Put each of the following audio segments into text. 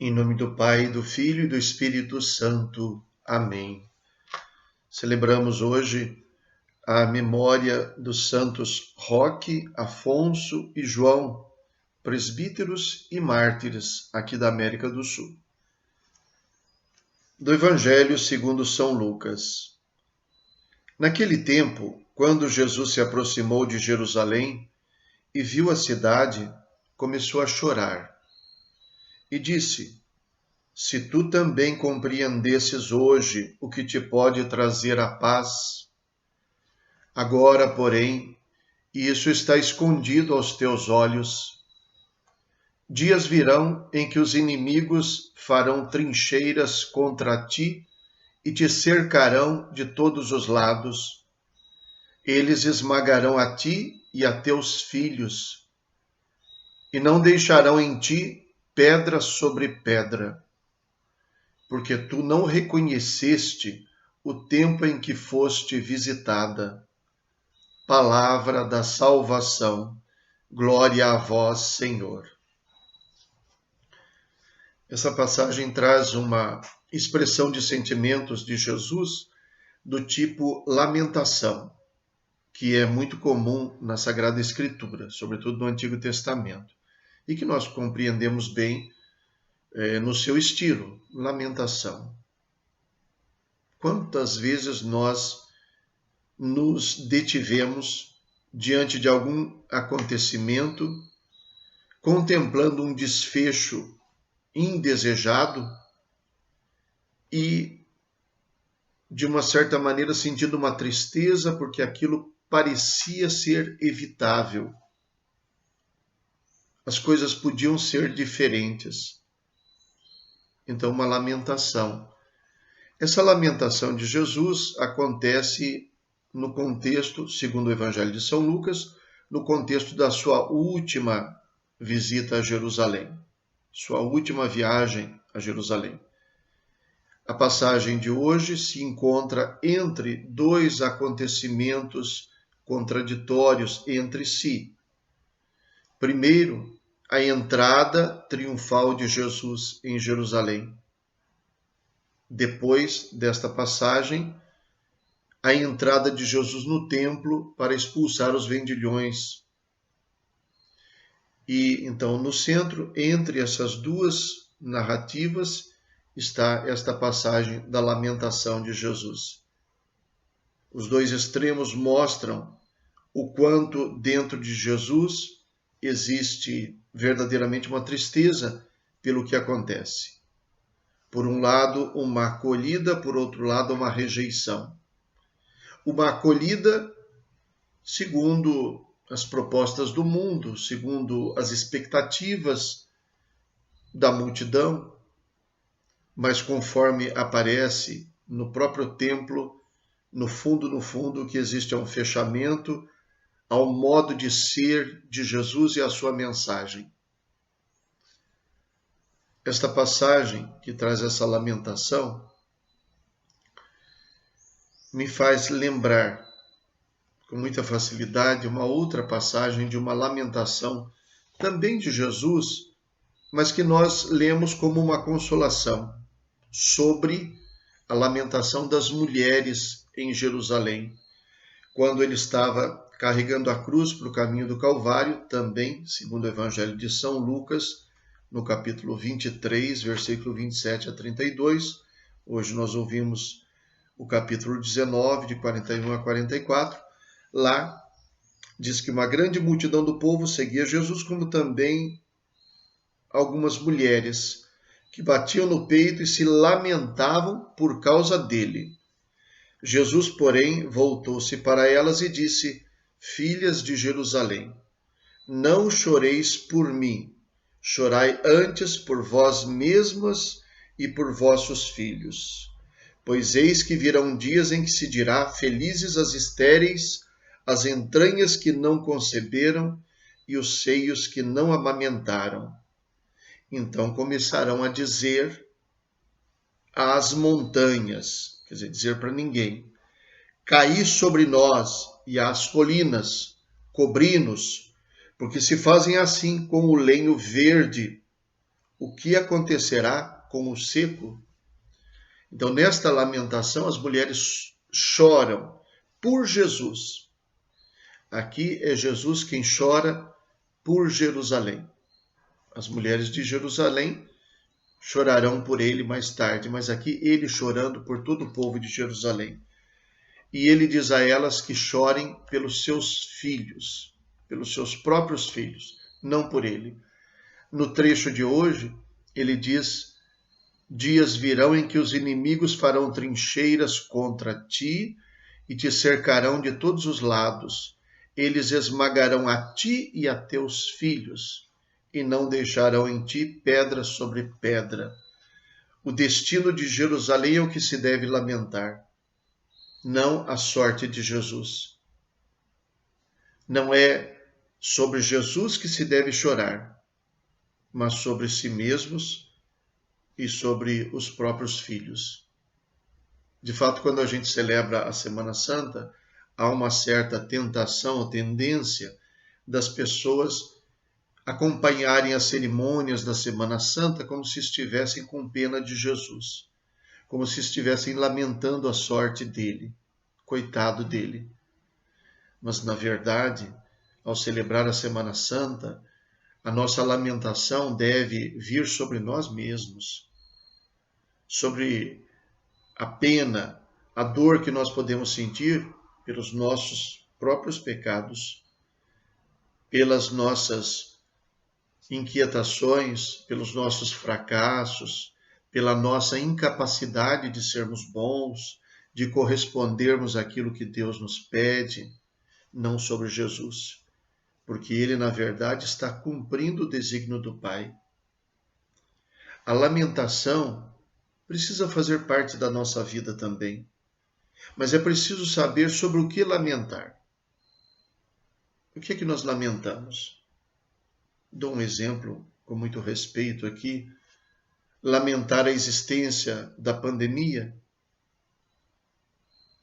Em nome do Pai, do Filho e do Espírito Santo. Amém. Celebramos hoje a memória dos santos Roque, Afonso e João, presbíteros e mártires aqui da América do Sul. Do Evangelho segundo São Lucas. Naquele tempo, quando Jesus se aproximou de Jerusalém e viu a cidade, começou a chorar e disse: Se tu também compreendesses hoje o que te pode trazer a paz, agora, porém, isso está escondido aos teus olhos. Dias virão em que os inimigos farão trincheiras contra ti e te cercarão de todos os lados. Eles esmagarão a ti e a teus filhos, e não deixarão em ti pedra sobre pedra, porque tu não reconheceste o tempo em que foste visitada. Palavra da salvação. Glória a vós, Senhor. Essa passagem traz uma expressão de sentimentos de Jesus do tipo lamentação, que é muito comum na Sagrada Escritura, sobretudo no Antigo Testamento, e que nós compreendemos bem no seu estilo, lamentação. Quantas vezes nós nos detivemos diante de algum acontecimento, contemplando um desfecho indesejado e, de uma certa maneira, sentindo uma tristeza porque aquilo parecia ser evitável. As coisas podiam ser diferentes. Então, uma lamentação. Essa lamentação de Jesus acontece no contexto, segundo o Evangelho de São Lucas, no contexto da sua última visita a Jerusalém, sua última viagem a Jerusalém. A passagem de hoje se encontra entre dois acontecimentos contraditórios entre si. Primeiro, a entrada triunfal de Jesus em Jerusalém. Depois desta passagem, a entrada de Jesus no templo para expulsar os vendilhões. E então, no centro, entre essas duas narrativas, está esta passagem da lamentação de Jesus. Os dois extremos mostram o quanto dentro de Jesus existe verdadeiramente uma tristeza pelo que acontece. Por um lado, uma acolhida, por outro lado, uma rejeição. Uma acolhida segundo as propostas do mundo, segundo as expectativas da multidão, mas conforme aparece no próprio templo, no fundo, que existe um fechamento ao modo de ser de Jesus e à sua mensagem. Esta passagem que traz essa lamentação me faz lembrar com muita facilidade uma outra passagem de uma lamentação também de Jesus, mas que nós lemos como uma consolação sobre a lamentação das mulheres em Jerusalém, quando ele estava carregando a cruz para o caminho do Calvário, também, segundo o Evangelho de São Lucas, no capítulo 23, versículo 27 a 32. Hoje nós ouvimos o capítulo 19, de 41 a 44. Lá diz que uma grande multidão do povo seguia Jesus, como também algumas mulheres que batiam no peito e se lamentavam por causa dele. Jesus, porém, voltou-se para elas e disse: Filhas de Jerusalém, não choreis por mim, chorai antes por vós mesmas e por vossos filhos. Pois eis que virão dias em que se dirá: felizes as estéreis, as entranhas que não conceberam e os seios que não amamentaram. Então começarão a dizer às montanhas, quer dizer para ninguém: caí sobre nós, e às colinas, cobri-nos, porque se fazem assim com o lenho verde, o que acontecerá com o seco. Então, nesta lamentação, as mulheres choram por Jesus. Aqui é Jesus quem chora por Jerusalém. As mulheres de Jerusalém chorarão por ele mais tarde, mas aqui ele chorando por todo o povo de Jerusalém. E ele diz a elas que chorem pelos seus filhos, pelos seus próprios filhos, não por ele. No trecho de hoje, ele diz: dias virão em que os inimigos farão trincheiras contra ti e te cercarão de todos os lados. Eles esmagarão a ti e a teus filhos, e não deixarão em ti pedra sobre pedra. O destino de Jerusalém é o que se deve lamentar, não a sorte de Jesus. Não é sobre Jesus que se deve chorar, mas sobre si mesmos e sobre os próprios filhos. De fato, quando a gente celebra a Semana Santa, há uma certa tentação, tendência das pessoas acompanharem as cerimônias da Semana Santa como se estivessem com pena de Jesus, como se estivessem lamentando a sorte dele, coitado dele. Mas, na verdade, ao celebrar a Semana Santa, a nossa lamentação deve vir sobre nós mesmos, sobre a pena, a dor que nós podemos sentir pelos nossos próprios pecados, pelas nossas inquietações, pelos nossos fracassos, pela nossa incapacidade de sermos bons, de correspondermos àquilo que Deus nos pede, não sobre Jesus, porque ele, na verdade, está cumprindo o desígnio do Pai. A lamentação precisa fazer parte da nossa vida também, mas é preciso saber sobre o que lamentar. O que é que nós lamentamos? Dou um exemplo com muito respeito aqui. Lamentar a existência da pandemia.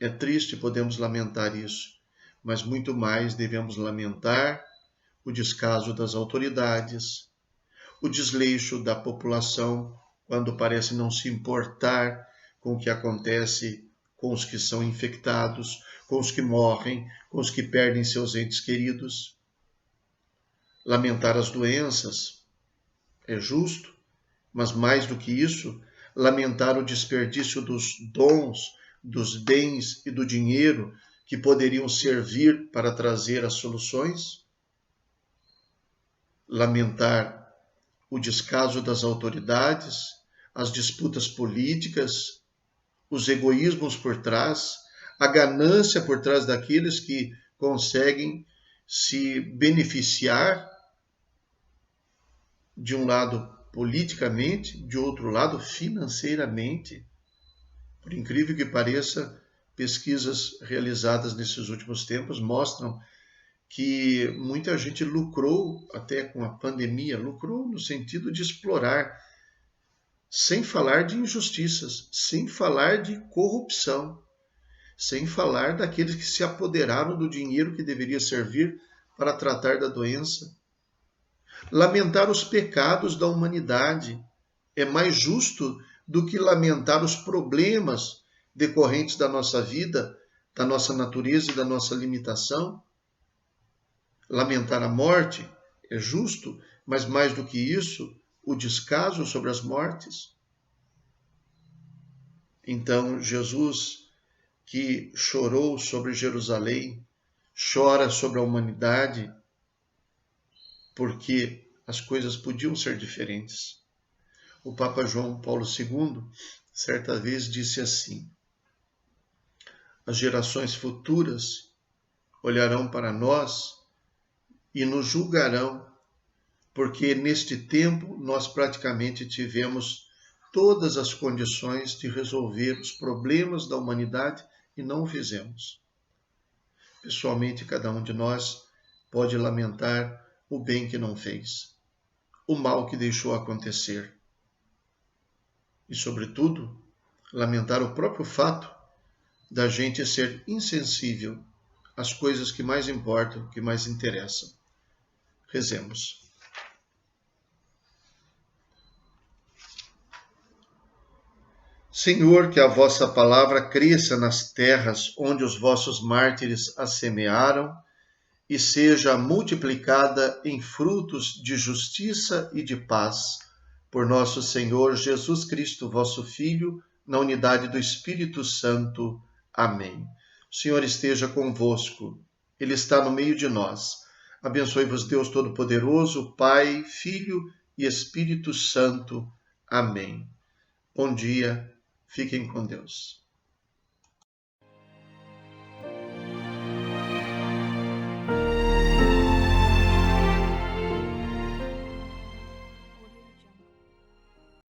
É triste, podemos lamentar isso, mas muito mais devemos lamentar o descaso das autoridades, o desleixo da população quando parece não se importar com o que acontece com os que são infectados, com os que morrem, com os que perdem seus entes queridos. Lamentar as doenças é justo, mas mais do que isso, lamentar o desperdício dos dons, dos bens e do dinheiro que poderiam servir para trazer as soluções. Lamentar o descaso das autoridades, as disputas políticas, os egoísmos por trás, a ganância por trás daqueles que conseguem se beneficiar de um lado politicamente, de outro lado financeiramente. Por incrível que pareça, pesquisas realizadas nesses últimos tempos mostram que muita gente lucrou até com a pandemia, lucrou no sentido de explorar, sem falar de injustiças, sem falar de corrupção, sem falar daqueles que se apoderaram do dinheiro que deveria servir para tratar da doença. Lamentar os pecados da humanidade é mais justo do que lamentar os problemas decorrentes da nossa vida, da nossa natureza e da nossa limitação. Lamentar a morte é justo, mas mais do que isso, o descaso sobre as mortes. Então, Jesus, que chorou sobre Jerusalém, chora sobre a humanidade, porque as coisas podiam ser diferentes. O Papa João Paulo II, certa vez, disse assim: as gerações futuras olharão para nós e nos julgarão, porque neste tempo nós praticamente tivemos todas as condições de resolver os problemas da humanidade e não o fizemos. Pessoalmente, cada um de nós pode lamentar o bem que não fez, o mal que deixou acontecer e, sobretudo, lamentar o próprio fato da gente ser insensível às coisas que mais importam, que mais interessam. Rezemos. Senhor, que a vossa palavra cresça nas terras onde os vossos mártires a semearam e seja multiplicada em frutos de justiça e de paz. Por nosso Senhor Jesus Cristo, vosso Filho, na unidade do Espírito Santo. Amém. O Senhor esteja convosco. Ele está no meio de nós. Abençoe-vos Deus Todo-Poderoso, Pai, Filho e Espírito Santo. Amém. Bom dia. Fiquem com Deus.